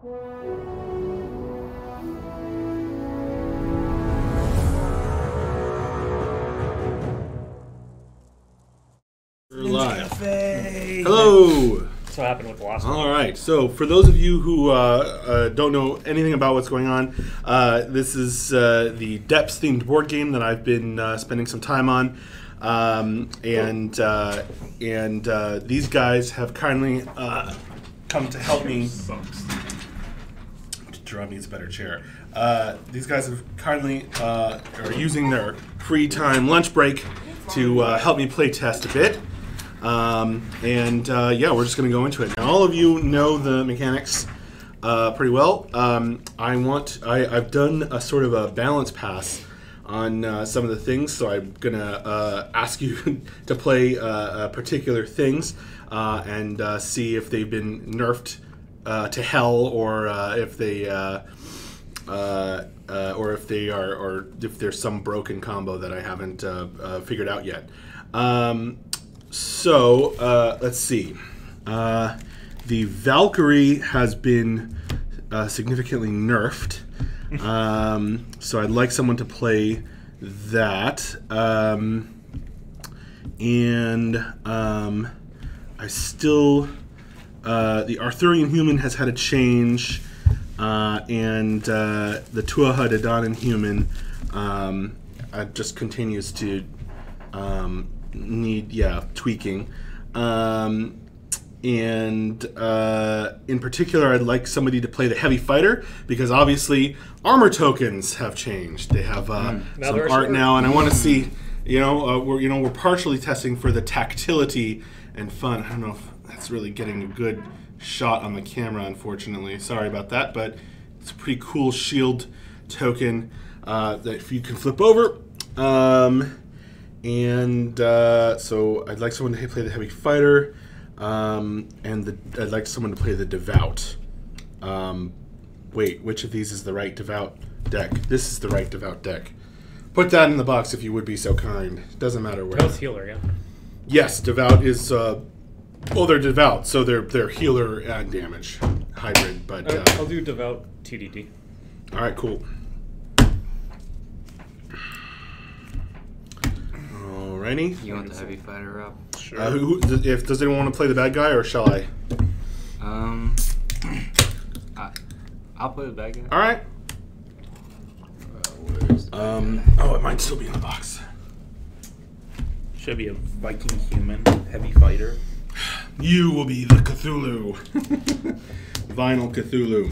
We're live. Hello. That's what happened with the last one. All right. So, for those of you who don't know anything about what's going on, this is the Depths-themed board game that I've been spending some time on, and these guys have kindly come to help me. Draw needs a better chair. These guys have kindly are using their free time lunch break to help me play test a bit. Yeah, we're just going to go into it. Now, all of you know the mechanics pretty well. I've done a sort of a balance pass on some of the things, so I'm going to ask you to play particular things and see if they've been nerfed to hell, or if there's some broken combo that I haven't figured out yet. Let's see. The Valkyrie has been significantly nerfed, so I'd like someone to play that. I still... the Arthurian human has had a change, and the Tuatha De Danann human just continues to need tweaking. In particular, I'd like somebody to play the heavy fighter, because obviously armor tokens have changed. They have some art now, and I want to see. We're partially testing for the tactility and fun. I don't know if that's really getting a good shot on the camera, unfortunately. Sorry about that, but it's a pretty cool shield token that if you can flip over. So I'd like someone to play the heavy fighter, I'd like someone to play the devout. Wait, which of these is the right devout deck? This is the right devout deck. Put that in the box if you would be so kind. Doesn't matter where. Devout's healer, yeah. Yes, devout is. Well, they're devout, so they're healer and damage hybrid. But I'll do devout TDD. All right, cool. Alrighty. You want the heavy fighter up? Sure. Does anyone want to play the bad guy, or shall I? I'll play the bad guy. All right. It might still be in the box. Should be a Viking human heavy fighter. You will be the Cthulhu. Vinyl Cthulhu.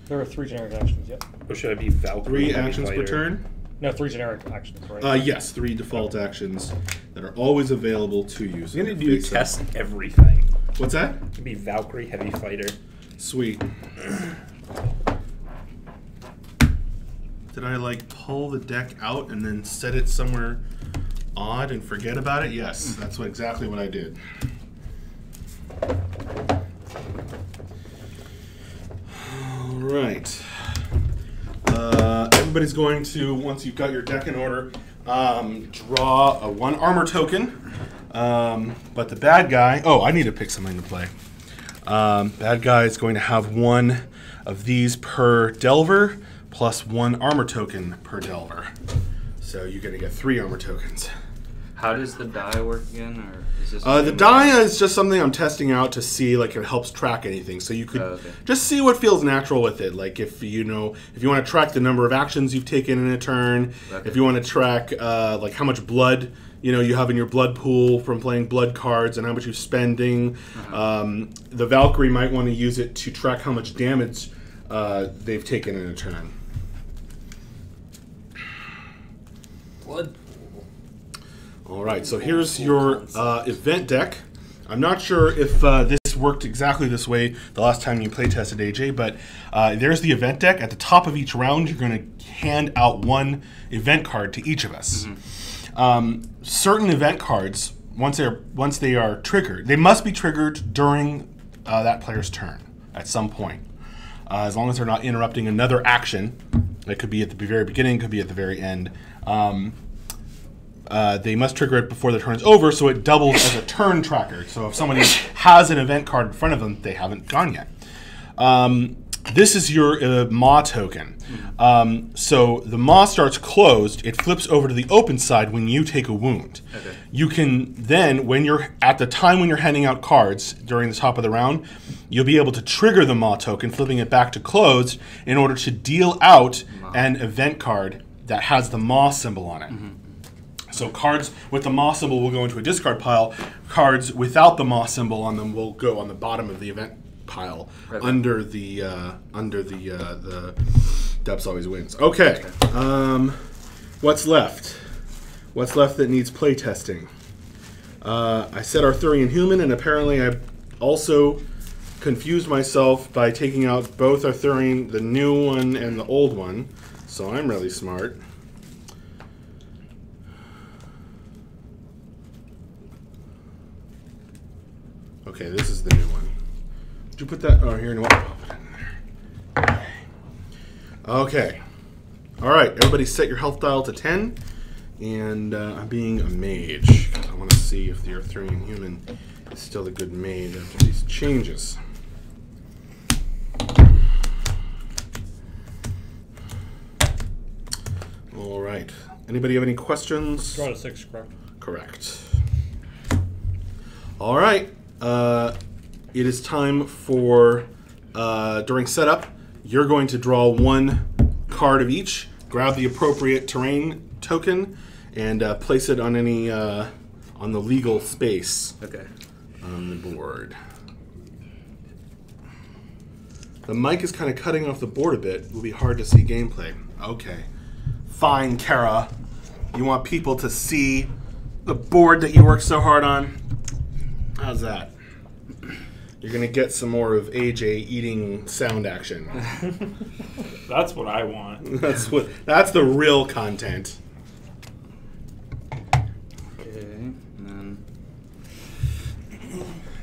There are 3 generic actions, yep. Or should I be Valkyrie? 3 actions per turn? No, 3 generic actions, right? Yes, 3 default actions that are always available to you. So you're going to do test everything. What's that? It'd be Valkyrie heavy fighter. Sweet. Did I pull the deck out and then set it somewhere odd and forget about it? Yes, that's exactly what I did. All right. Everybody's going to, once you've got your deck in order, draw a 1 armor token. But the bad guy... Oh, I need to pick something to play. Bad guy is going to have 1 of these per Delver, plus 1 armor token per Delver. So you're going to get 3 armor tokens. How does the die work again? Or is this the die is just something I'm testing out to see if it helps track anything. So you could just see what feels natural with it. Like if you want to track the number of actions you've taken in a turn, if you want to track how much blood you have in your blood pool from playing blood cards and how much you're spending. The Valkyrie might want to use it to track how much damage they've taken in a turn. Blood. All right, so here's your event deck. I'm not sure if this worked exactly this way the last time you play tested, AJ, but there's the event deck. At the top of each round, you're going to hand out 1 event card to each of us. Certain event cards, once they are triggered, they must be triggered during that player's turn at some point. As long as they're not interrupting another action. It could be at the very beginning, could be at the very end. They must trigger it before the turn is over, so it doubles as a turn tracker. So if somebody has an event card in front of them, they haven't gone yet. This is your Maw token. So the Maw starts closed. It flips over to the open side when you take a wound. Okay. You can then, when you're at the time when you're handing out cards during the top of the round, you'll be able to trigger the Maw token, flipping it back to closed, in order to deal out an event card that has the Maw symbol on it. So cards with the Maw symbol will go into a discard pile. Cards without the Maw symbol on them will go on the bottom of the event pile, under the Depths Always Wins. Okay. What's left? What's left that needs playtesting? I said Arthurian Human, and apparently I also confused myself by taking out both Arthurian, the new one and the old one. So I'm really smart. Okay, this is the new one. Did you put that? Oh, here, no. I'll put it in there. Okay. All right, everybody set your health dial to 10. And I'm being a mage. I want to see if the Arthurian Human is still a good mage after these changes. All right. Anybody have any questions? Draw to 6, correct? Correct. All right. It is time for, during setup, you're going to draw one card of each, grab the appropriate terrain token, and place it on any, on the legal space on the board. The mic is kind of cutting off the board a bit. It will be hard to see gameplay. Okay. Fine, Kara. You want people to see the board that you worked so hard on? How's that? You're going to get some more of AJ eating sound action. That's what I want. That's the real content. Okay, and then...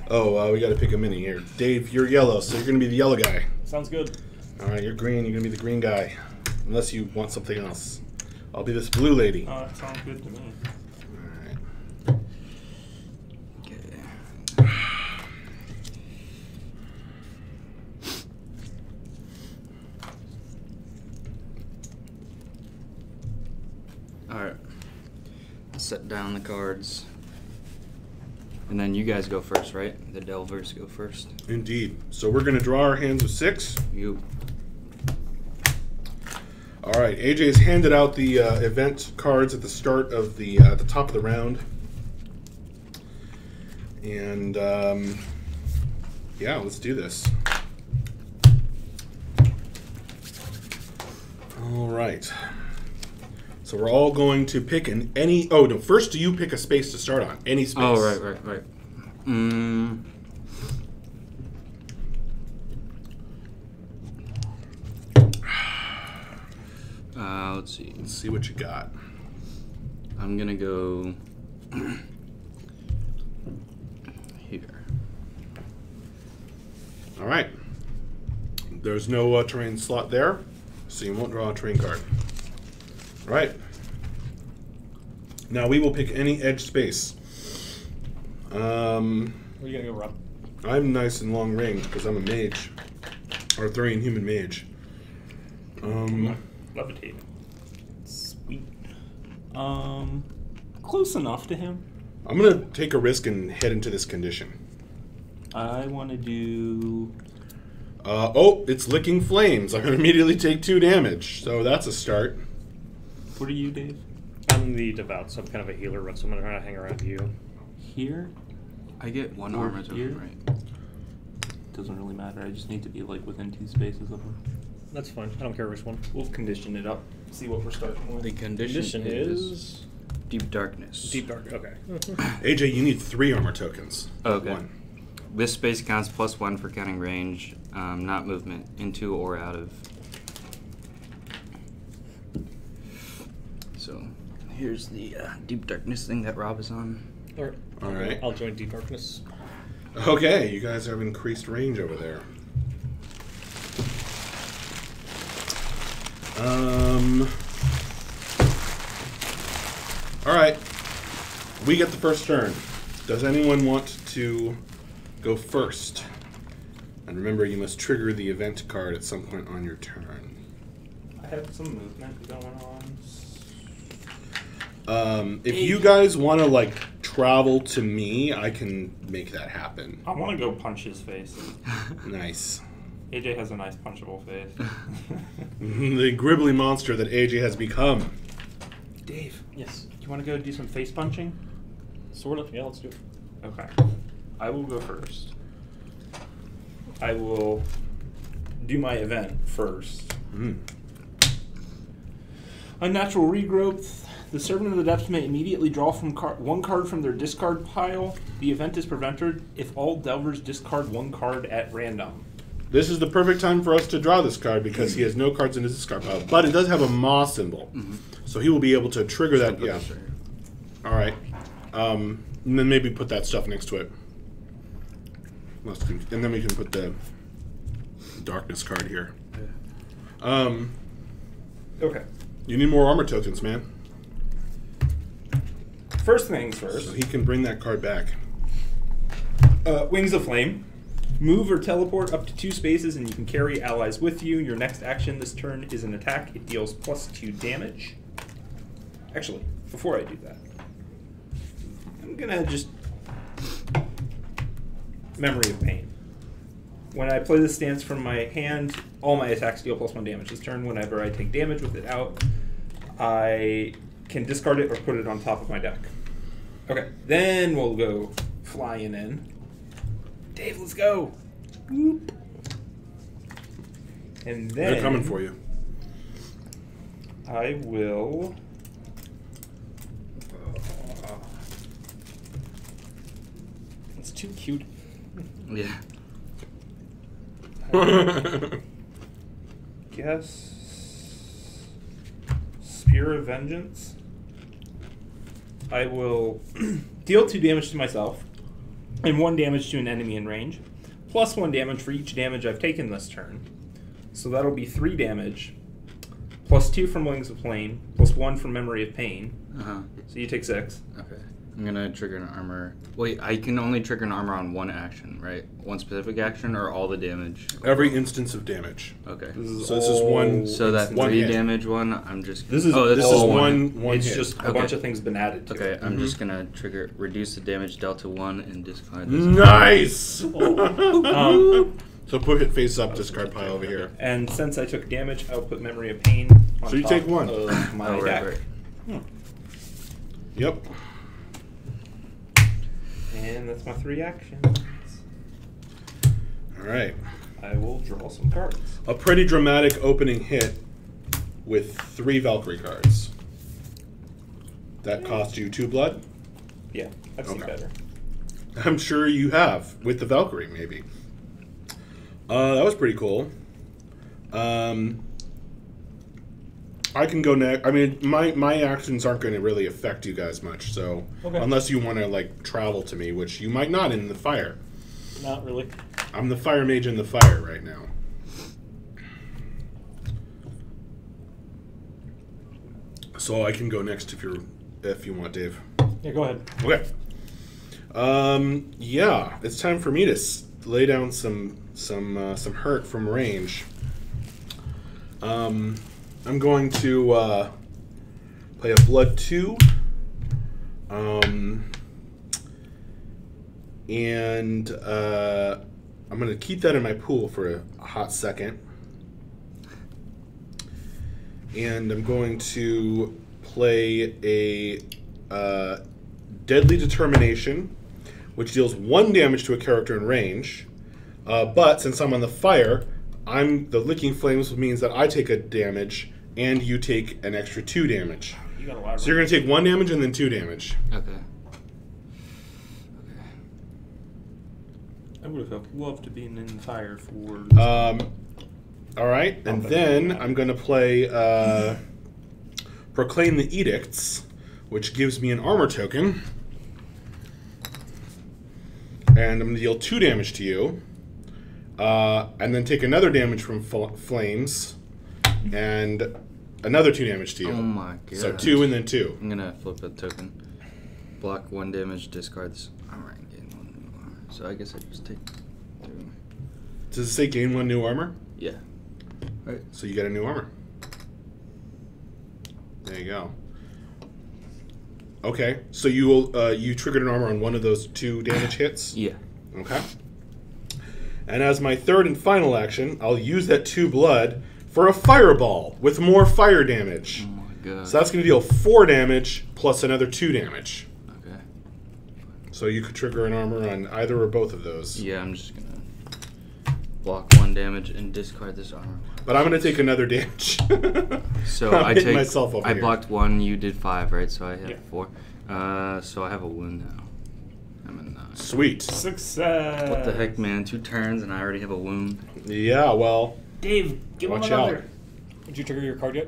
Oh, we got to pick a mini here. Dave, you're yellow, so you're going to be the yellow guy. Sounds good. All right, you're green. You're going to be the green guy. Unless you want something else. I'll be this blue lady. Oh, that sounds good to me. All right. Okay. Alright. Set down the cards. And then you guys go first, right? The Delvers go first. Indeed. So we're going to draw our hands of 6. You. All right. AJ's handed out the event cards at the start of the top of the round. And yeah, let's do this. All right. So we're all going to pick any. Oh no! First, do you pick a space to start on? Any space. Oh, right. Let's see. Let's see what you got. I'm gonna go here. All right. There's no terrain slot there, so you won't draw a terrain card. All right. Now we will pick any edge space. Where are you gonna go, Rob? I'm nice and long range because I'm a mage. Arthurian human mage. Levitate. Sweet. Close enough to him. I'm gonna take a risk and head into this condition. I want to do... Oh, it's licking flames. I'm gonna immediately take 2 damage, so that's a start. What are you, Dave? I'm the Devout, so I'm kind of a healer, so I'm going to hang around you. Here? I get 1 Or armor here? token, right? Doesn't really matter. I just need to be like within 2 spaces of him. That's fine. I don't care which one. We'll condition it up. See what we're starting with. The condition is Deep Darkness. Deep Dark. Okay. AJ, you need 3 armor tokens. Okay. 1. This space counts +1 for counting range, not movement, into or out of. So here's the Deep Darkness thing that Rob is on. All right. I'll join Deep Darkness. Okay, you guys have increased range over there. All right. We get the first turn. Does anyone want to go first? And remember, you must trigger the event card at some point on your turn. I have some movement going on. If you guys want to like travel to me, I can make that happen. I want to go punch his face. Nice. AJ has a nice punchable face. The gribbly monster that AJ has become. Dave, yes. You want to go do some face punching? Sort of. Yeah, let's do it. Okay. I will go first. I will do my event first. Unnatural regrowth. The Servant of the Depths may immediately draw from one card from their discard pile. The event is prevented if all Delvers discard one card at random. This is the perfect time for us to draw this card because he has no cards in his discard pile. But it does have a Maw symbol. So he will be able to trigger that. Yeah. All right. And then maybe put that stuff next to it. And then we can put the darkness card here. Okay. You need more armor tokens, man. First things first. So he can bring that card back. Wings of Flame. Move or teleport up to 2 spaces and you can carry allies with you. Your next action this turn is an attack. It deals +2 damage. Actually, before I do that, I'm going to just... Memory of Pain. When I play this stance from my hand, all my attacks deal +1 damage this turn. Whenever I take damage with it out, I can discard it or put it on top of my deck. Okay, then we'll go flying in. Dave, let's go. Whoop. And then They're coming for you. I will. It's too cute. Yeah. Guess Spear of Vengeance. I will deal 2 damage to myself and 1 damage to an enemy in range, plus 1 damage for each damage I've taken this turn. So that'll be 3 damage, plus 2 from Wings of Flame, plus 1 from Memory of Pain. So you take 6. Okay. I'm gonna trigger an armor. Wait, I can only trigger an armor on one action, right? One specific action, or all the damage? Every instance of damage. Okay. So this is one. So that one 3 hit. damage one, I'm just. This is This is one It's hit. just a bunch of things been added to it. Okay, I'm just gonna trigger reduce the damage delta 1 and discard this. Nice. Um, So put it face up, discard pile over here. And since I took damage, I'll put Memory of Pain on So you top take 1. of my Oh, deck. right. Yep. And that's my 3 actions. All right. I will draw some cards. A pretty dramatic opening hit with 3 Valkyrie cards. That cost you 2 blood? Yeah, I've seen Okay. better. I'm sure you have, with the Valkyrie, maybe. That was pretty cool. I can go next. I mean, my actions aren't going to really affect you guys much, so... Okay. Unless you want to, like, travel to me, which you might not in the fire. Not really. I'm the fire mage in the fire right now. So I can go next if you want, Dave. Yeah, go ahead. Okay. Yeah, it's time for me to lay down some hurt from range. I'm going to play a Blood 2. And I'm going to keep that in my pool for a hot second. And I'm going to play a Deadly Determination, which deals 1 damage to a character in range. But since I'm on the fire, the Licking Flames means that I take a damage, and you take an extra 2 damage. You got a lot of So you're going to take 1 damage and then 2 damage. Okay. I would have loved to be in the fire for... All right, and then I'm going to play Proclaim the Edicts, which gives me an armor token. And I'm going to deal 2 damage to you. And then take another damage from flames. And another 2 damage to you. Oh my god. So 2 and then 2. I'm gonna flip a token. Block 1 damage, discard this armor and gain 1 more. So I guess I just take 2. Does it say gain 1 new armor? Yeah. Right. So you get a new armor. There you go. Okay. So you triggered an armor on one of those 2 damage hits? Yeah. Okay. And as my third and final action, I'll use that 2 blood for a fireball with more fire damage. Oh my god. So that's going to deal 4 damage plus another 2 damage. Okay. So you could trigger an armor on either or both of those. Yeah, I'm just gonna block 1 damage and discard this armor. But I'm going to take another damage. So I'm I hitting take. myself over I here. blocked 1. You did 5, right? So I have Yeah. 4. So I have a wound now. I'm in 9. Sweet. Success. What the heck, man? 2 turns and I already have a wound. Yeah, well, Dave, give him watch another. out. Did you trigger your card yet?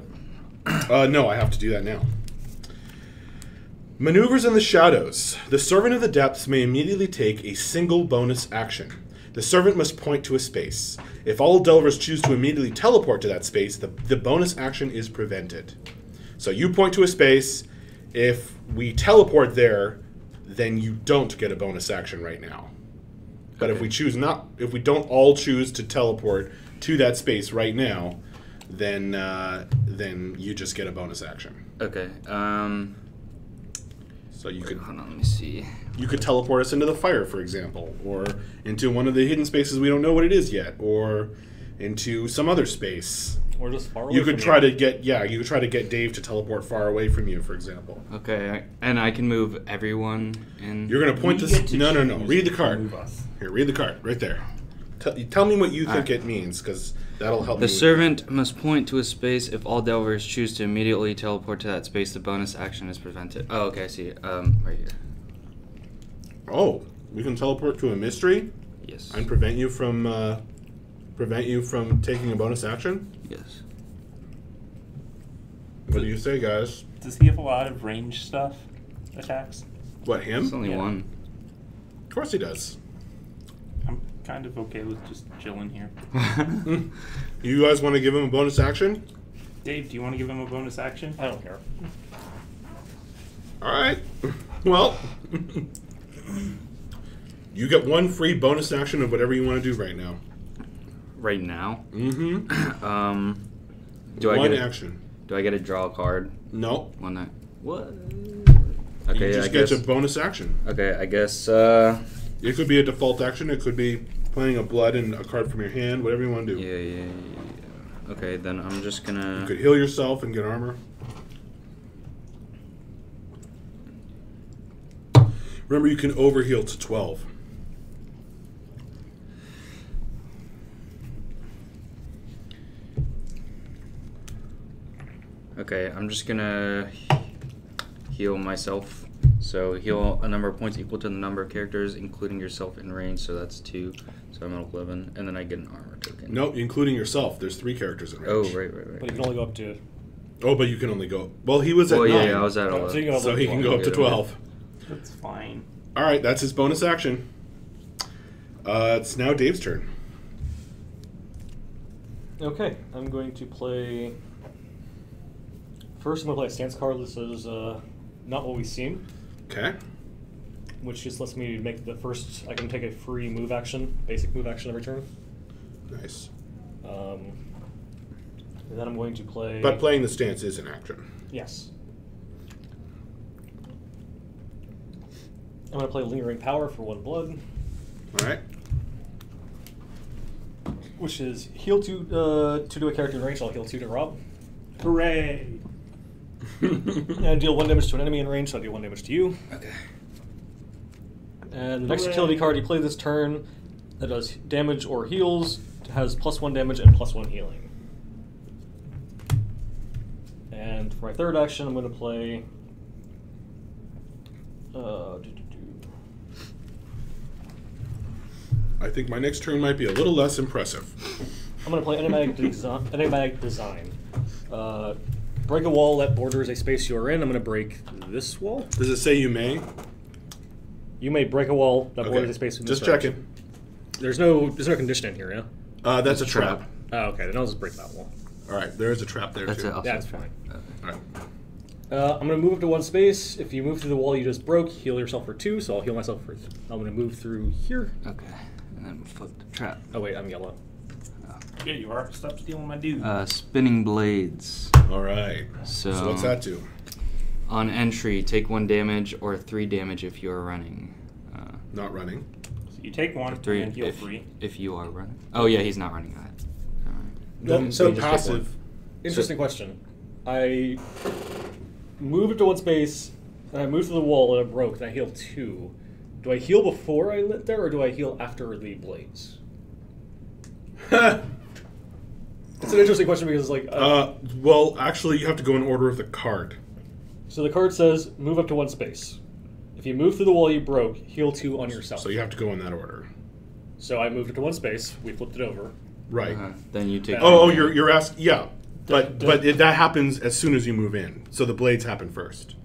No, I have to do that now. Maneuvers in the shadows. The servant of the depths may immediately take a single bonus action. The servant must point to a space. If all delvers choose to immediately teleport to that space, the bonus action is prevented. So you point to a space. If we teleport there, then you don't get a bonus action right now. But if we don't all choose to teleport to that space right now, then you just get a bonus action. Okay. So you could Hold on, let me see. you could teleport us into the fire, for example, or into one of the hidden spaces we don't know what it is yet, or into some other space. Or just far away You could from try to get Dave to teleport far away from you, for example. Okay, and I can move everyone in. You're gonna point We this. get to No. choose Read the to card. move us. Here, read the card right there. Tell me what you think Alright. it means, because that'll help me. The servant must point to a space. If all delvers choose to immediately teleport to that space, the bonus action is prevented. Oh, okay, I see. Right here. Oh, we can teleport to a mystery Yes. and prevent you from taking a bonus action. Yes. What do you say, guys? Does he have a lot of range stuff? Attacks? What, him? It's only Yeah. 1. Of course he does. I'm kind of okay with just chilling here. You guys want to give him a bonus action? Dave, do you want to give him a bonus action? I don't care. All right. Well, you get 1 free bonus action of whatever you want to do right now. Right now. Mm-hmm. Do I One get action. Do I get to draw a card? No. One night. What? You Okay, just I get guess. a bonus action. Okay, I guess. It could be a default action. It could be playing a blood and a card from your hand. Whatever you want to do. Yeah. Okay, then I'm just gonna. You could heal yourself and get armor. Remember, you can overheal to 12. Okay, I'm just gonna heal myself. So heal a number of points equal to the number of characters, including yourself in range. So that's 2. So I'm at 11, and then I get an armor token. Nope, including yourself. There's 3 characters in Oh, range. right. But you can only go up to. Oh, but you can only go. Well, he was at Well, 9. yeah, I was at Oh, 11. so you can So he can go up to 12. That's fine. All right, that's his bonus action. It's now Dave's turn. Okay, I'm going to play. First, I'm going to play a stance card. This is Not What We've Seen, Okay. which just lets me make the first. I can take a free move action, basic move action every turn. Nice. And then I'm going to play. But playing the stance is an action. Yes. I'm going to play Lingering Power for 1 blood, All right. which is heal 2 to a character in range. I'll heal 2 to Rob. Hooray! And I deal 1 damage to an enemy in range, so I deal 1 damage to you. Okay. And the next Hooray. utility card you play this turn that does damage or heals has +1 damage and +1 healing. And for my third action, I'm going to play. I think my next turn might be a little less impressive. I'm going to play Enigmatic Design. Break a wall that borders a space you are in. I'm going to break this wall. Does it say you may? You may break a wall that Okay. borders a space in this Just direction. checking. There's no condition in here, yeah? That's a trap. Oh, okay, then I'll just break that wall. All right, there is a trap there That's too. it. I'll That's say fine. Okay. All right. I'm going to move up to 1 space. If you move through the wall you just broke, heal yourself for 2, so I'll heal myself for. I'm going to move through here. Okay. And then flip the trap. Oh wait, I'm yellow. Yeah, you are. Stop stealing my dude. Spinning blades. All right. So what's that do? On entry, take 1 damage or 3 damage if you are running. Not running. So you take 1 3 and heal 3. If you are running. Oh yeah, he's not running that. Then so passive. Interesting question. I moved to 1 space, and I moved to the wall, and it broke, and I healed 2. Do I heal before I lit there, or do I heal after the blades? It's an interesting question because, like... well, actually, you have to go in order of the card. So the card says, move up to 1 space. If you move through the wall you broke, heal 2 on yourself. So you have to go in that order. So I moved it to 1 space, we flipped it over. Right. Then you take... you're asking... Yeah. But that happens as soon as you move in. So the blades happen first.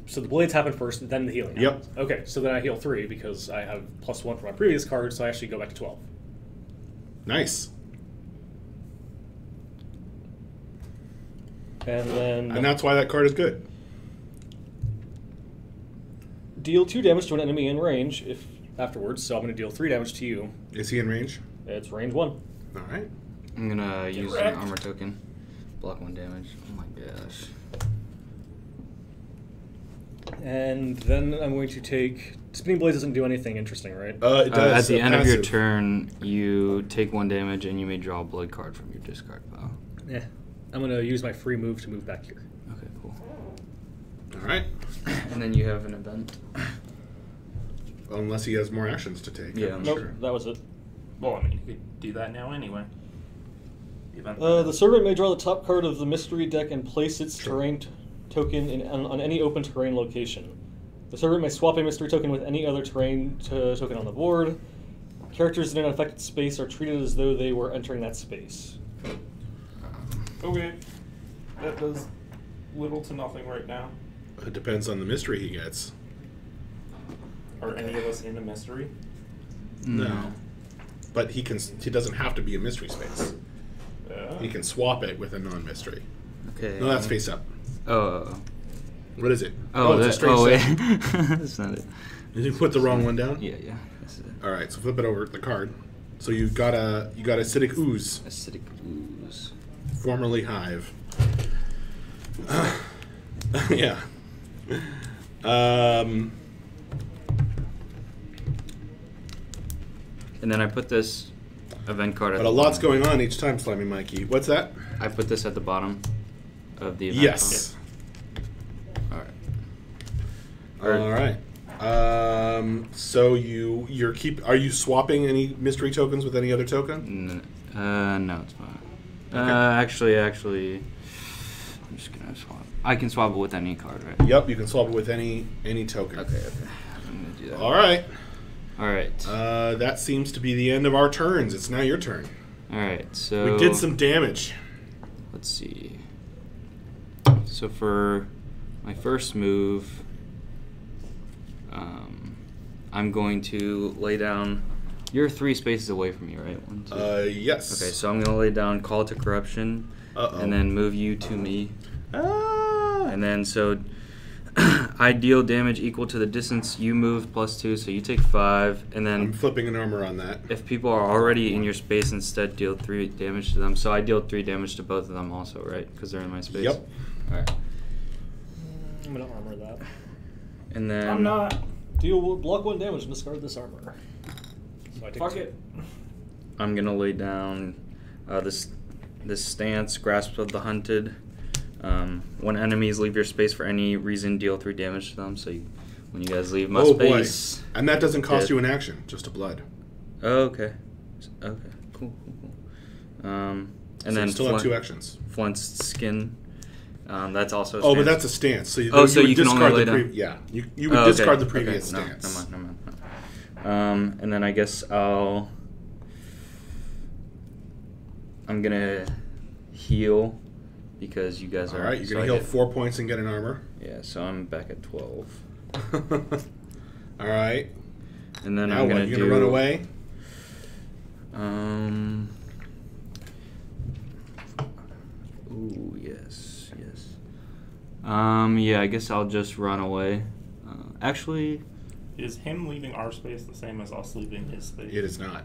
So the blades happen first, then the healing happens. Yep. Okay, so then I heal 3 because I have +1 from my previous card, so I actually go back to 12. Nice. And then... And that's why that card is good. Deal 2 damage to an enemy in range if afterwards, so I'm going to deal 3 damage to you. Is he in range? It's range 1. All right. I'm going to use an wrecked. armor token. Block 1 damage. Oh my gosh. And then I'm going to take... Spinning Blades doesn't do anything interesting, right? It does. At the end of your passive. turn, you take 1 damage and you may draw a blood card from your discard pile. Yeah. I'm going to use my free move to move back here. Okay, cool. All right. And then you have an event. Unless he has more actions to take. Yeah, I'm Nope, sure. that was it. Well, I mean, you could do that now anyway. The servant may draw the top card of the mystery deck and place its terrain token on any open terrain location. The servant may swap a mystery token with any other terrain token on the board. Characters in an affected space are treated as though they were entering that space. Okay. That does little to nothing right now. It depends on the mystery he gets. Are any of us in a mystery? No. But he doesn't have to be a mystery space. He can swap it with a non-mystery. Okay. No, that's face up. Oh. What is it? Oh, it's a straight set. That's not it. Did you put the wrong one down? Yeah, yeah. That's it. All right, so flip it over the card. So you got acidic ooze, Acidic ooze. formerly hive. Yeah. And then I put this event card at But the a lot's bottom. going on each time, Slimy Mikey. What's that? I put this at the bottom of the event. Yes. Alright. All right. So are you swapping any mystery tokens with any other token? No, it's fine. Okay. Actually, I'm just gonna swap. I can swap it with any card, right? Yep, you can swap it with any token. Okay. I'm gonna do that. All right. Alright. That seems to be the end of our turns. It's now your turn. Alright, so We did some damage. let's see. So for my first move, I'm going to lay down. You're 3 spaces away from me, right? 1, 2. Yes. Okay, so I'm gonna lay down Call to Corruption, and then move you to me, and then so I deal damage equal to the distance you moved +2, so you take 5, and then I'm flipping an armor on that. if people are already in your space, instead deal 3 damage to them. So I deal 3 damage to both of them also, right? Because they're in my space. Yep. All right. I'm going to armor that. And then I'm not. Deal block 1 damage and discard this armor. So I take Fuck 2. it. I'm gonna lay down this stance, Grasp of the Hunted. When enemies leave your space for any reason, deal 3 damage to them. So when you guys leave my space, boy. And that doesn't cost Dead. you an action, just a blood. Oh, okay. Okay. Cool. And So then you still have 2 actions. Flint's Skin. That's also. A Oh, but stance. that's a stance. So you, So you can only lay down. Yeah, you would discard the previous stance. No. And then I guess I'm gonna heal because you guys All are. right, you're so gonna I heal get- 4 points and get an armor. Yeah, so I'm back at 12. All right. And then Now I'm what? gonna You do. gonna run away? Ooh, yes. Yeah, I guess I'll just run away. Actually, Is him leaving our space the same as us leaving his space? It is not.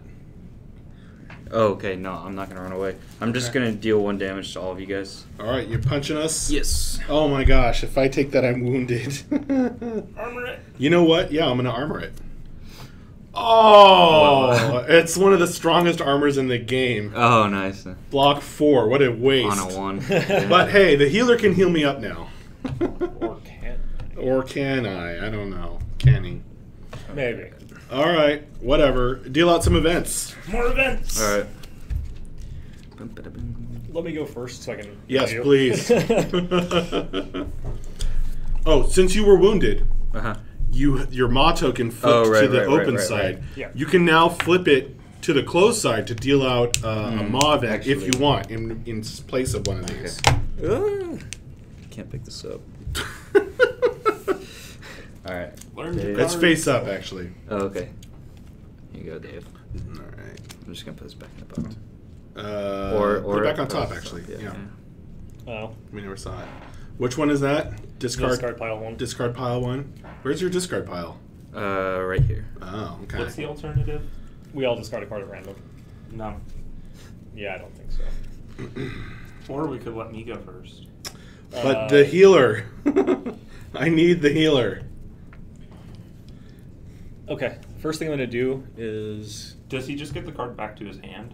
Oh, okay. No, I'm not gonna run away. I'm just gonna deal 1 damage to all of you guys. All right, you're punching us? Yes. Oh my gosh, if I take that, I'm wounded. Armor it. You know what? Yeah, I'm going to armor it. Oh, it's one of the strongest armors in the game. Oh, nice. Block 4, what a waste. On a 1. But hey, the healer can heal me up now. Or can Or can I? I don't know. Can he? maybe. All right, whatever. Deal out some events. More events. All right. Let me go first so I can. Yes, heal. please. Oh, since you were wounded, Uh-huh. your Maw token flipped to the open side. right. Yeah. You can now flip it to the closed side to deal out a Maw event if you want in place of one of these. Can't pick this up. All right. Learn your It's cards. face up, actually. Oh, okay. Here you go, Dave. All right. I'm just gonna put this back in the bottom. Put it back on top, actually. Yeah. Oh. We never saw it. Which one is that? Discard pile 1. Discard pile 1. Where's your discard pile? Right here. Oh, okay. What's the alternative? We all discard a card at random. No. Yeah, I don't think so. Or we could let me go first. But the healer. I need the healer. Okay. First thing I'm going to do is. Does he just get the card back to his hand?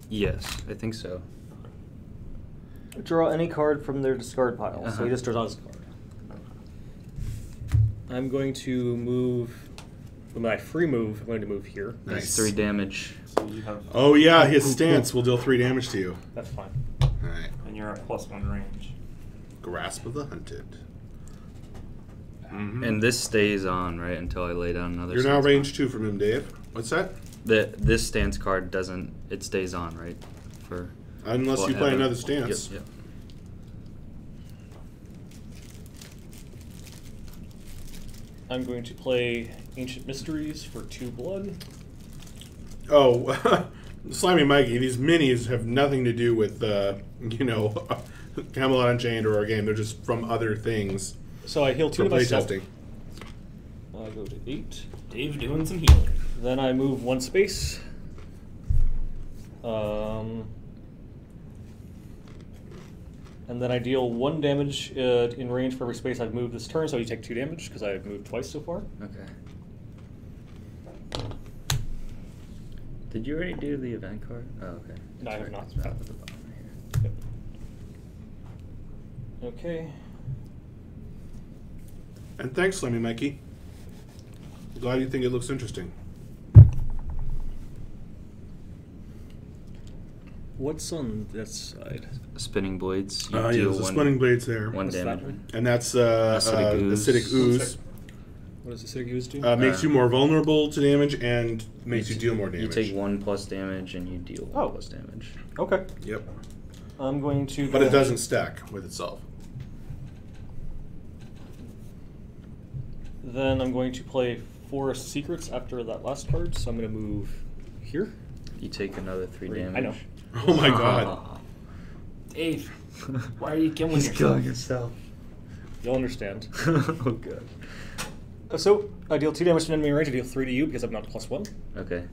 Yes, I think so. Draw any card from their discard pile. So Uh-huh. he just draws a card. I'm going to move. With my free move, I'm going to move here. Nice. That's 3 damage. So you have, Oh, yeah, his stance will deal 3 damage to you. That's fine. All right. and you're at +1 range. Grasp of the Hunted. Mhm. And this stays on, right, until I lay down another You're now stance range 2 from him, Dave. What's that? card. This stance card doesn't, it stays on, right? For Unless you play forever. another stance. Yep, yep. I'm going to play Ancient Mysteries for 2 blood. Oh, Slimy Mikey, these minis have nothing to do with, Camelot Unchained or our game. They're just from other things So I heal 2 for to myself. playtesting. I go to 8. Dave doing some healing. Then I move 1 space. And then I deal 1 damage in range for every space I've moved this turn, so you take 2 damage because I've moved twice so far. Okay. Did you already do the event card? Oh, okay. No, I have not. It's back at the bottom right here. Yep. Okay. And thanks, Slimy Mikey. Glad you think it looks interesting. What's on that side? Spinning blades. You Yeah, deal there's a one- spinning blades there. 1 What's that damage. one? And that's Acidic ooze. acidic ooze. What does the Acidic Ooze do? Makes you more vulnerable to damage and makes you deal more damage. You take 1 plus damage and you deal 1 plus damage. Okay. Yep. I'm going to. But it doesn't stack with itself. Then I'm going to play Forest Secrets after that last card, so I'm going to move here. You take another 3 Three. damage. I know. Oh my god. Dave, why are you killing He's yourself? killing himself. You'll understand. Oh god. So I deal 2 damage to enemy range. I deal 3 to you because I'm not +1. Okay.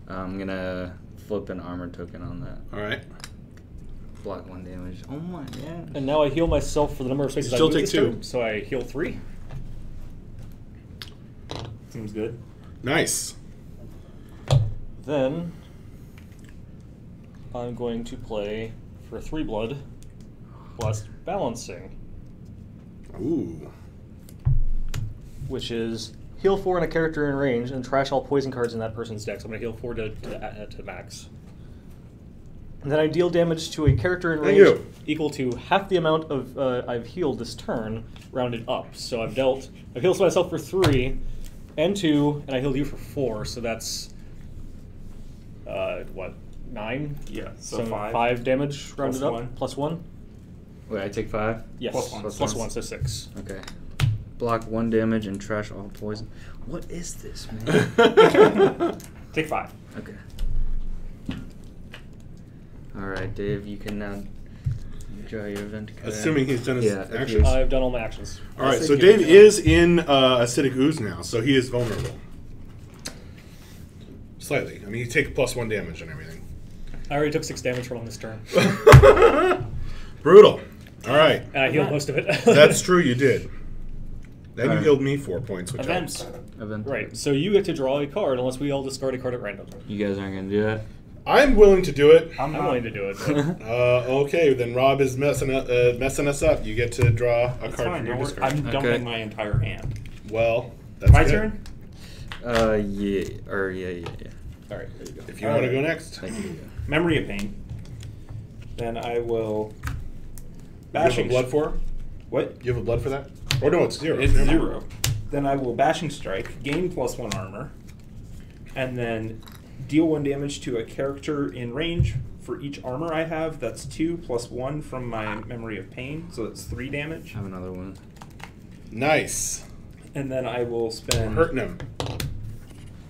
I'm gonna flip an armor token on that. Alright. Block 1 damage. Oh my god. And now I heal myself for the number of spaces You I still move take this 2. turn, so I heal 3. Seems good. Nice. Then I'm going to play for 3 blood plus balancing, Ooh. which is heal 4 on a character in range and trash all poison cards in that person's deck. So I'm going to heal 4 to max. And then I deal damage to a character in Thank range you. equal to half the amount of I've healed this turn, rounded up. So I've healed myself for 3 and 2, and I healed you for 4. So that's 9? Yeah, so 5. 5 damage rounded Plus up. 1. Plus 1? Wait, I take 5? Yes. Plus 1. Plus 1, so 6. Okay. Block 1 damage and trash all poison. What is this, man? Take 5. Okay. Alright, Dave, you can now Draw your event card. Assuming he's done his actions. I've done all my actions. All right, so Dave is in acidic ooze now, so he is vulnerable. Slightly. I mean, you take +1 damage and everything. I already took 6 damage from him this turn. Brutal. All right. I healed most of it. That's true, you did. Then you healed me 4 points, which Events. Event. Right, so you get to draw a card unless we all discard a card at random. You guys aren't gonna do that. I'm willing to do it. I'm willing to do it. But Okay, then Rob is messing us up. You get to draw a card from your discard. I'm dumping my entire hand. Well, that's My good. turn? Yeah. all right, there you go. If you want to go next. Thank you. Memory of Pain. Then I will... You have a blood for? What? You have a blood for that? Or no, it's 0. It's Never mind. 0. Then I will Bashing Strike, gain +1 armor, and then deal 1 damage to a character in range. For each armor I have, that's 2 + 1 from my Memory of Pain, so that's 3 damage. I have another one. Nice. And then I will spend Hurting him.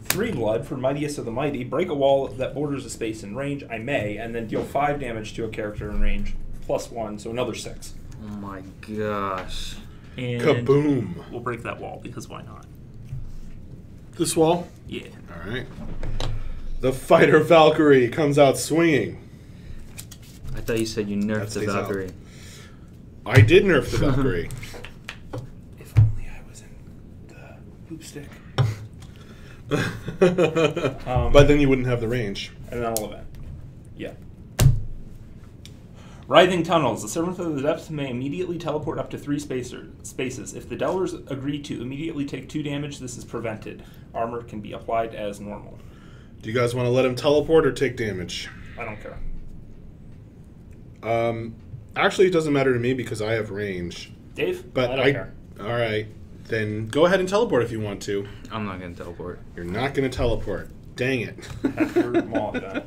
3 blood for Mightiest of the Mighty, break a wall that borders a space in range, I may, and then deal 5 damage to a character in range, +1, so another 6. Oh my gosh. And Kaboom. we'll break that wall, because why not? This wall? Yeah. All right. The Fighter Valkyrie comes out swinging. I thought you said you nerfed That the stays out. Valkyrie. I did nerf the Valkyrie. If only I was in the poop stick. But then you wouldn't have the range. And then I'll event. Yeah. Writhing Tunnels. The Servant of the Depths may immediately teleport up to 3 spaces. If the Delvers agree to immediately take 2 damage, this is prevented. Armor can be applied as normal. Do you guys want to let him teleport or take damage? I don't care. Actually, it doesn't matter to me because I have range. Dave? But I don't care. All right. Then go ahead and teleport if you want to. I'm not gonna teleport. You're not going to teleport. Dang it. Have your maw event.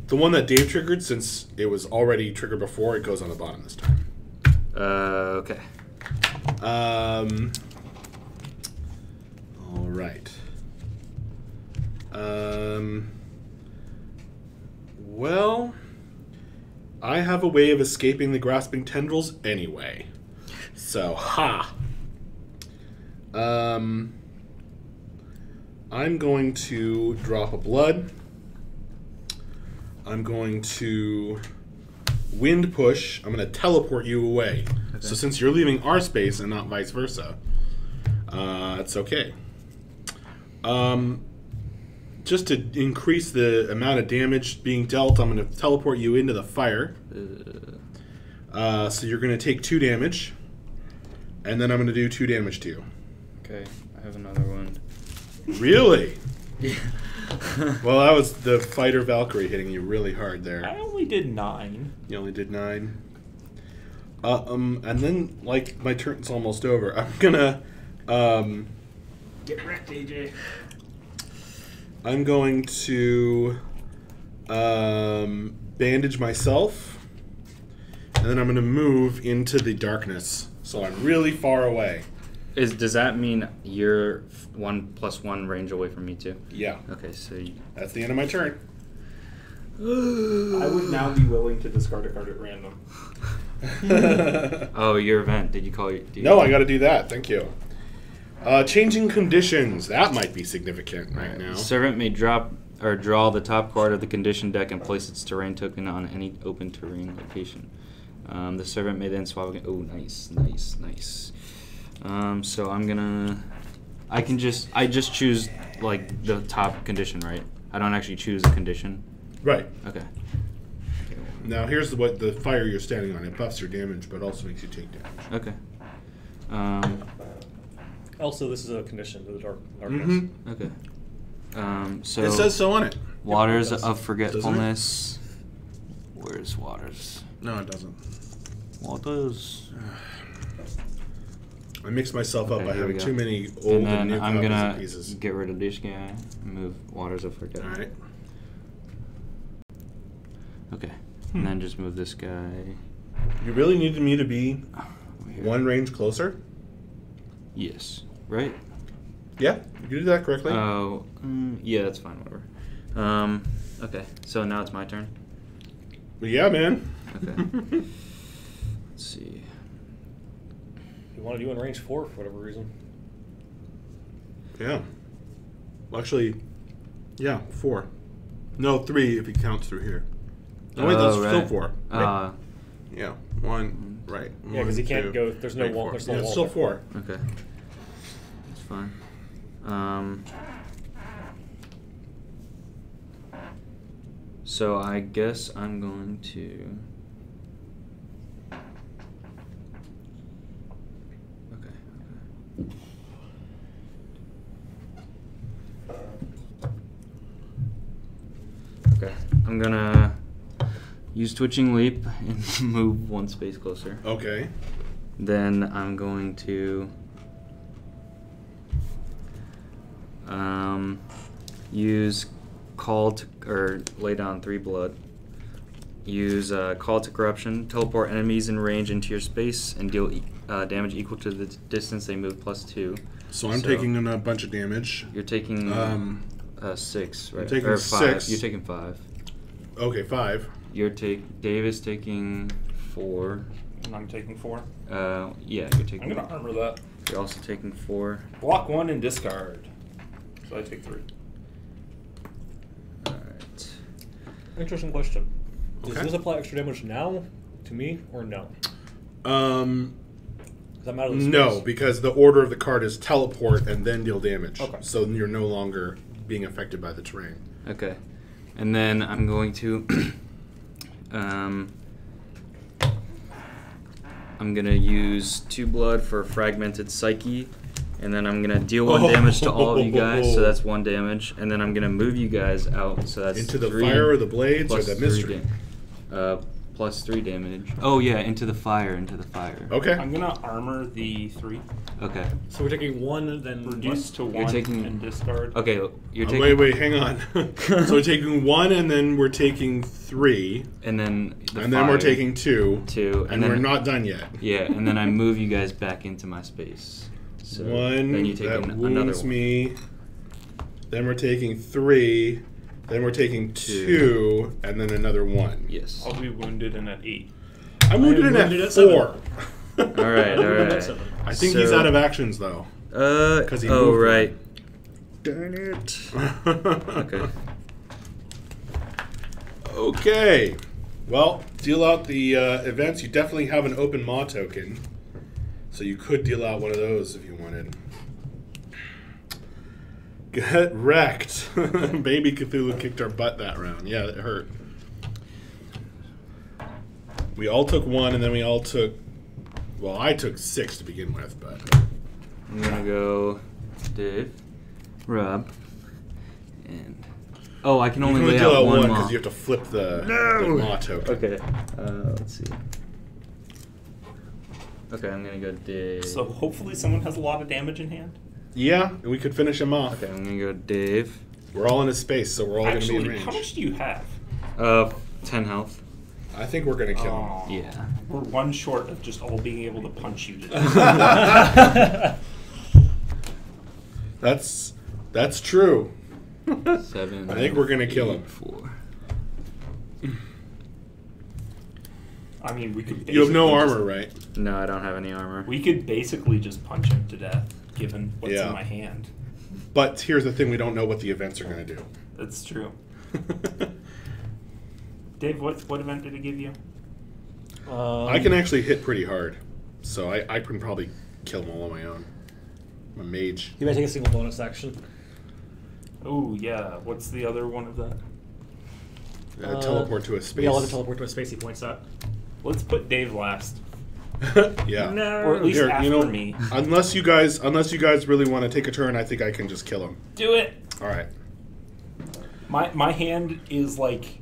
The one that Dave triggered, since it was already triggered before, it goes on the bottom this time. Okay. All right. Well, I have a way of escaping the grasping tendrils anyway. So, ha. I'm going to drop a blood. I'm going to wind push. I'm going to teleport you away. Okay. So since you're leaving our space and not vice versa, it's okay. Just to increase the amount of damage being dealt, I'm going to teleport you into the fire. So you're going to take 2 damage, and then I'm going to do 2 damage to you. Okay, I have another one. Really? Yeah. Well, that was the Fighter Valkyrie hitting you really hard there. I only did 9. You only did 9. And then, like, my turn's almost over. I'm gonna, Get wrecked, AJ. I'm going to, bandage myself, and then I'm gonna move into the darkness. So I'm really far away. Does that mean you're 1+1 range away from me too? Yeah. Okay, so That's the end of my turn. I would now be willing to discard a card at random. Oh, your event. Did you call your? No, I got to do that. Thank you. Changing conditions. That might be significant right now. Servant may drop or draw the top card of the condition deck and place its terrain token on any open terrain location. The servant may then swap again. Oh, nice. So I'm gonna. I just choose like the top condition, right? I don't actually choose a condition. Right. Okay. Now here's what the fire you're standing on. It buffs your damage, but also makes you take damage. Okay. Also, this is a condition to the darkness. Mm-hmm. Okay. So It says so on it. Waters Yep, it does. of Forgetfulness. Where's Waters? No, it doesn't. Waters. I mixed myself up Okay, by here we having go. too many old And then new I'm copies gonna and pieces. get rid of this guy and move Waters of All Forgetfulness. right. Okay. And then just move this guy. You really needed me to be over here. 1 range closer? Yes. Right? Yeah, you did that correctly. Oh, yeah, that's fine. Whatever. Okay, so now it's my turn. But yeah, man. Okay. Let's see. You want to do in range 4 for whatever reason. Yeah. Well, actually, yeah, 4. No, 3 if he counts through here. Oh, wait, that's still 4. Right. Yeah, 1, right. Yeah, because he can't go. There's no wall. There's no wall. It's still 4. Okay. That's fine. So I guess I'm going to... Okay, I'm gonna use Twitching Leap and move 1 space closer. Okay. Then I'm going to use Call to, or lay down 3 blood. Use Call to Corruption, teleport enemies in range into your space, and deal damage equal to the distance they move +2. So I'm taking a bunch of damage. You're taking 6, right? I'm taking or 5. 6. You're taking 5. Okay, 5. Dave is taking 4. And I'm taking 4. Yeah, you're taking. I'm gonna armor that. You're also taking 4. Block 1 and discard. So I take 3. All right. Interesting question. Okay. Does this apply extra damage now to me or no? Does that matter? No, because the order of the card is teleport and then deal damage. Okay. So you're no longer being affected by the terrain. Okay. And then I'm going to I'm gonna use 2 blood for Fragmented Psyche, and then I'm gonna deal 1 damage to all of you guys, so that's 1 damage, and then I'm gonna move you guys out, so that's into the 3 fire or the blades or plus the 3 mystery. plus 3 damage. Oh yeah, into the fire, Okay. I'm gonna armor the 3. Okay. So we're taking 1, then Reduce to 1 You're taking- and discard. Okay, you're taking. Wait, hang on. So we're taking 1 and then we're taking 3. And then And then we're taking 2. 2. And then we're not done yet. Yeah, and then I move you guys back into my space. So 1, then you take that another wounds one. me. Then we're taking 3. Then we're taking 2. And then another 1. Yes. I'll be wounded in at 8. I'm wounded in wounded at at 4. All right. I think he's So- out of actions, though. 'Cause he Oh moved right. Darn it. Okay. Okay. Well, deal out the events. You definitely have an open Maw token. So you could deal out one of those if you wanted. Get wrecked. Baby Cthulhu kicked our butt that round. Yeah, it hurt. We all took 1, and then we all took... Well, I took 6 to begin with, but... I'm gonna go Dave, Rob, and I can You only can lay deal out out 1 one because Maw. you have to flip the Maw token. Okay. Let's see. Okay, I'm gonna go Dave. So hopefully someone has a lot of damage in hand. Yeah, and we could finish him off. Okay, I'm gonna go Dave. We're all in his space, so we're all going to be in Actually, range. how much do you have? 10 health. I think we're going to kill him. Oh, Yeah. We're 1 short of just all being able to punch you to death. That's true. 7. I think we're gonna kill him. 4. I mean, we could. You have no basically armor, right? No, I don't have any armor. We could basically just punch him to death, given what's Yeah. in my hand. But here's the thing: we don't know what the events are going to do. That's true. Dave, what event did it give you? I can actually hit pretty hard, so I can probably kill them all on my own. I'm a mage. You may take a single bonus action. Oh yeah. What's the other one of that? Teleport to a space. Yeah, I'll have to teleport to a space he points at. Let's put Dave last. Yeah. Or at least Here, after me. Unless you guys really want to take a turn, I think I can just kill him. Do it. All right. My hand is like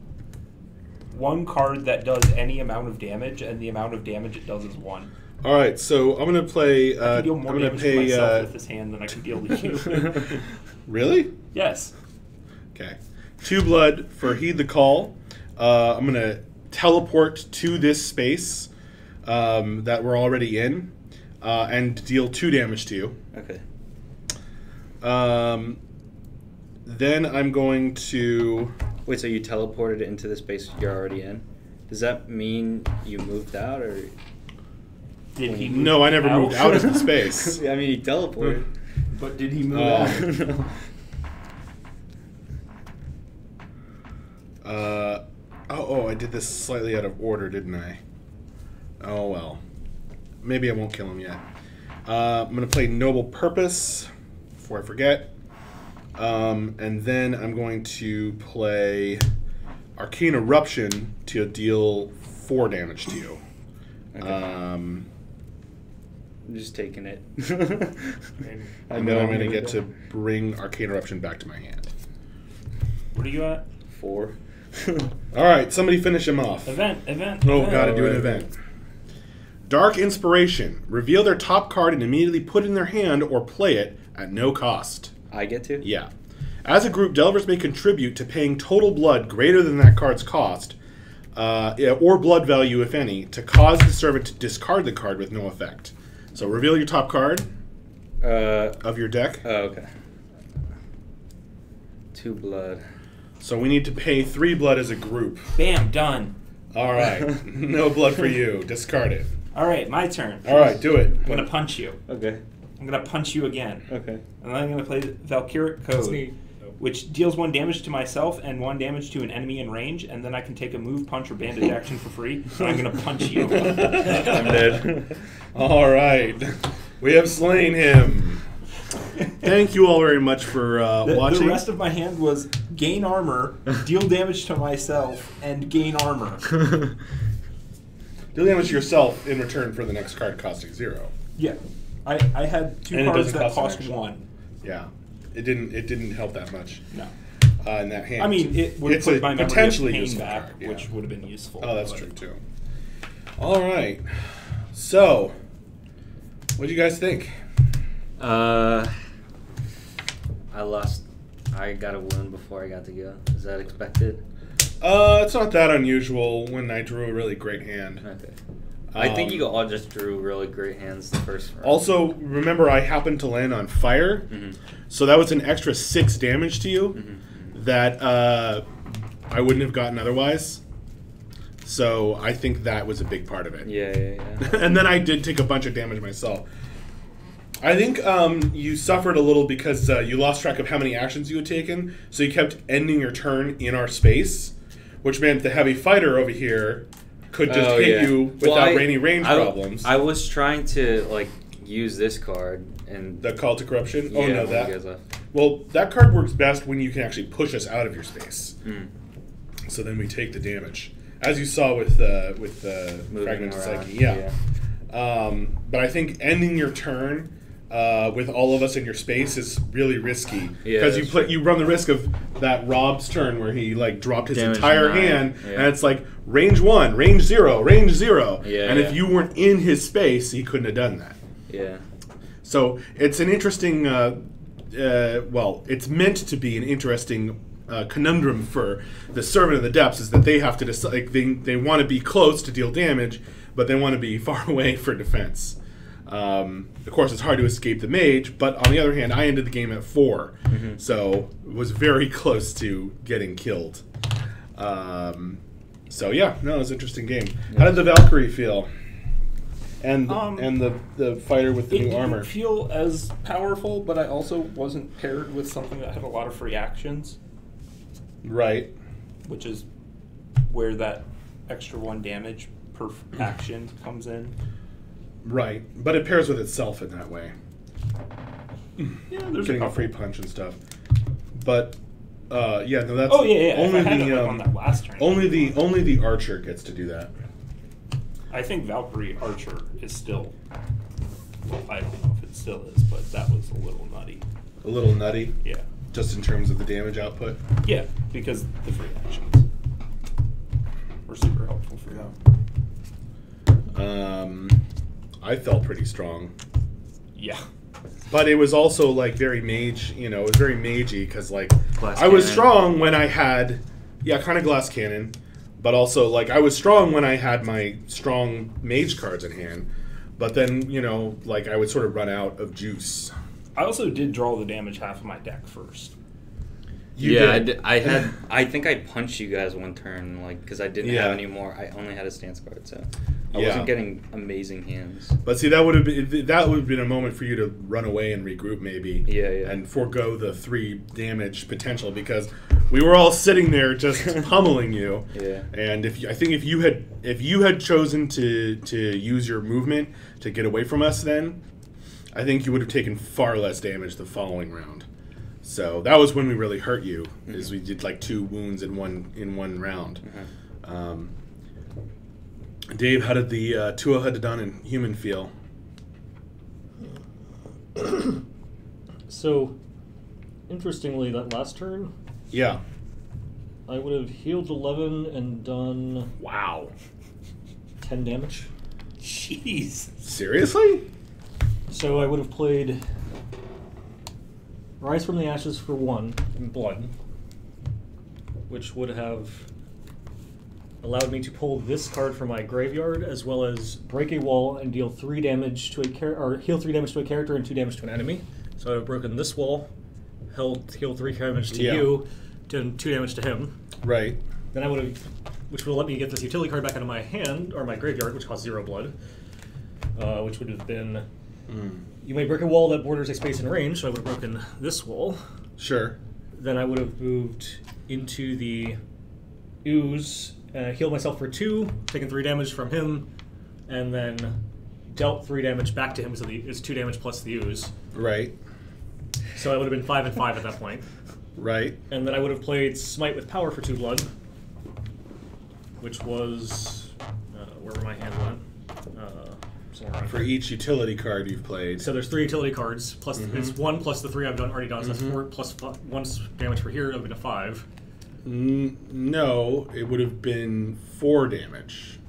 1 card that does any amount of damage, and the amount of damage it does is 1. All right. So I'm going to play. I can deal I'm more going to damage to pay. myself with this hand than I can deal to you. Really? Yes. Okay. 2 blood for Heed the Call. I'm going to teleport to this space that we're already in and deal 2 damage to you. Okay. Then I'm going to Wait, so you teleported into the space you're already in? Does that mean you moved out, or? Did he move No, I never out? moved out of the space. I mean, he teleported. But did he move out? Oh, I did this slightly out of order, didn't I? Oh, well. Maybe I won't kill him yet. I'm going to play Noble Purpose before I forget. And then I'm going to play Arcane Eruption to deal 4 damage to you. Okay. I'm just taking it. And then I'm going to get to bring Arcane Eruption back to my hand. What are you at? 4. All right, somebody finish him off. Event. Oh, got to do an event. Dark Inspiration. Reveal their top card and immediately put it in their hand or play it at no cost. I get to? Yeah. As a group, Delvers may contribute to paying total blood greater than that card's cost, or blood value, if any, to cause the servant to discard the card with no effect. So reveal your top card of your deck. Oh, okay. 2 blood. So we need to pay 3 blood as a group. Bam, done. All right. No blood for you. Discard it. All right, my turn. All right, do it. I'm going to punch you. Okay. I'm going to punch you again. Okay. And then I'm going to play Valkyric Code, which deals 1 damage to myself and 1 damage to an enemy in range, and then I can take a move, punch, or bandage action for free. And I'm going to punch you. I'm dead. All right. We have slain him. Thank you all very much for watching. The rest of my hand was gain armor, deal damage to myself, and gain armor. Deal damage to yourself in return for the next card costing 0. Yeah. I had 2 And it cards doesn't that cost cost an action. 1. Yeah. It didn't help that much. No. In that hand. I mean, it would It's put a my memory potentially of pain useful back, card, yeah. which would have been useful. Oh, that's but- true too. All right. So, what do you guys think? I lost. I got a wound before I got to go. Is that expected? It's not that unusual when I drew a really great hand. Okay. I think you all just drew really great hands the first round. Also, remember I happened to land on fire, so that was an extra 6 damage to you that I wouldn't have gotten otherwise. So I think that was a big part of it. Yeah. And then I did take a bunch of damage myself. I think you suffered a little because you lost track of how many actions you had taken, so you kept ending your turn in our space, which meant the heavy fighter over here could just hit you without any range problems. I was trying to use this card and The Call to Corruption? Yeah, Oh, no, when you guys left. Well, that card works best when you can actually push us out of your space. So then we take the damage. As you saw with Fragmented Psyche. Yeah. But I think ending your turn with all of us in your space is really risky. Because you run the risk of that Rob's turn where he dropped his Damage entire 9, hand, yeah. and it's like range 1, range 0, range 0. Yeah, and if you weren't in his space, he couldn't have done that. Yeah. So it's an interesting, it's meant to be an interesting conundrum for the Servant of the Depths, is that they have to decide, they want to be close to deal damage, but they want to be far away for defense. Of course, it's hard to escape the mage, but on the other hand, I ended the game at 4, so was very close to getting killed. So yeah, no, it was an interesting game. How did the Valkyrie feel? And the fighter with the new armor. It didn't feel as powerful, but I also wasn't paired with something that had a lot of free actions. Right. Which is where that extra 1 damage per action comes in. Right, but it pairs with itself in that way. Yeah, there's Getting a a free punch and stuff. But yeah, no, that's only only if I had the it, on that last turn. only the archer gets to do that. I think Valkyrie Archer is still. Well, I don't know if it still is, but that was a little nutty. A little nutty, Yeah. just in terms of the damage output. Yeah, because the free actions were super helpful for that. I felt pretty strong, Yeah. but it was also very mage. It was very magey because Glass I was cannon. strong when I had kind of glass cannon. But also, I was strong when I had my strong mage cards in hand. But then, I would sort of run out of juice. I also did draw the damage half of my deck first. I think I punched you guys one turn, like, because I didn't have any more. I only had a stance card, so I wasn't getting amazing hands. But see, that would have been a moment for you to run away and regroup, maybe. Yeah. And forego the 3 damage potential, because we were all sitting there just pummeling you. Yeah. And if you had chosen to use your movement to get away from us, then I think you would have taken far less damage the following round. So that was when we really hurt you, is we did like 2 wounds in one round. Dave, how did the Tuatha and human feel? So, interestingly, that last turn, Yeah. I would have healed 11 and done Wow. 10 damage. Jeez. Seriously? So I would have played Rise from the Ashes for 1 in blood, which would have allowed me to pull this card from my graveyard, as well as break a wall and deal 3 damage to or heal 3 damage to a character and 2 damage to an enemy. So I would have broken this wall, healed 3 damage to you, done 2 damage to him. Right. Then I would have, which would have let me get this utility card back out of my hand or my graveyard, which costs 0 blood, which would have been. You may break a wall that borders a space in range, so I would have broken this wall. Sure. Then I would have moved into the ooze, healed myself for 2, taken 3 damage from him, and then dealt 3 damage back to him, so it's 2 damage plus the ooze. Right. So I would have been 5 and 5 at that point. Right. And then I would have played Smite with Power for 2 blood, which was where my hand went. For each utility card you've played. So there's 3 utility cards, plus it's 1 plus the 3 I've already done, so that's 4 plus 1 damage for here, that would have been a 5. No, it would have been 4 damage.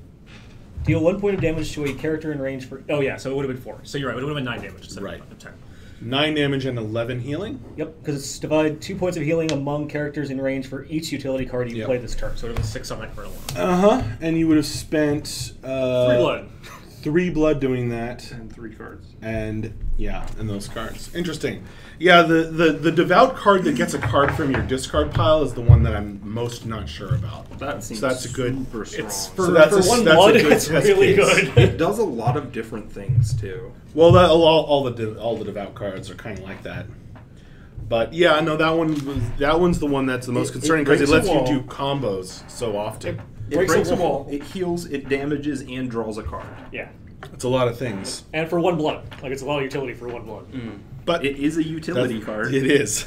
Deal 1 point of damage to a character in range for... Oh yeah, so it would have been 4. So you're right, it would have been 9 damage instead of 10. 9 damage and 11 healing? Yep, because it's divide 2 points of healing among characters in range for each utility card you play this turn. So it would have been 6 on that card alone. And you would have spent... 3 blood. 3 blood doing that. And 3 cards. And those cards. Interesting. Yeah, the devout card that gets a card from your discard pile is the one that I'm most not sure about. That seems that's a good, super strong. It's for 1 blood, it's really good. It does a lot of different things too. Well, all the devout cards are kind of like that. But yeah, no, that one's the one that's the most concerning, because it lets you do combos so often. It breaks a wall, it heals, it damages, and draws a card. Yeah. It's a lot of things. And for 1 blood. Like, it's a lot of utility for 1 blood. But it is a utility card. It is.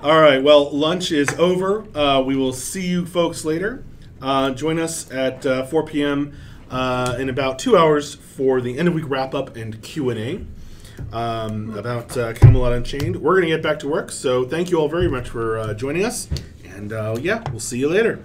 All right, well, lunch is over. We will see you folks later. Join us at 4 p.m. In about 2 hours for the end of week wrap-up and Q&A about Camelot Unchained. We're going to get back to work, so thank you all very much for joining us. And we'll see you later.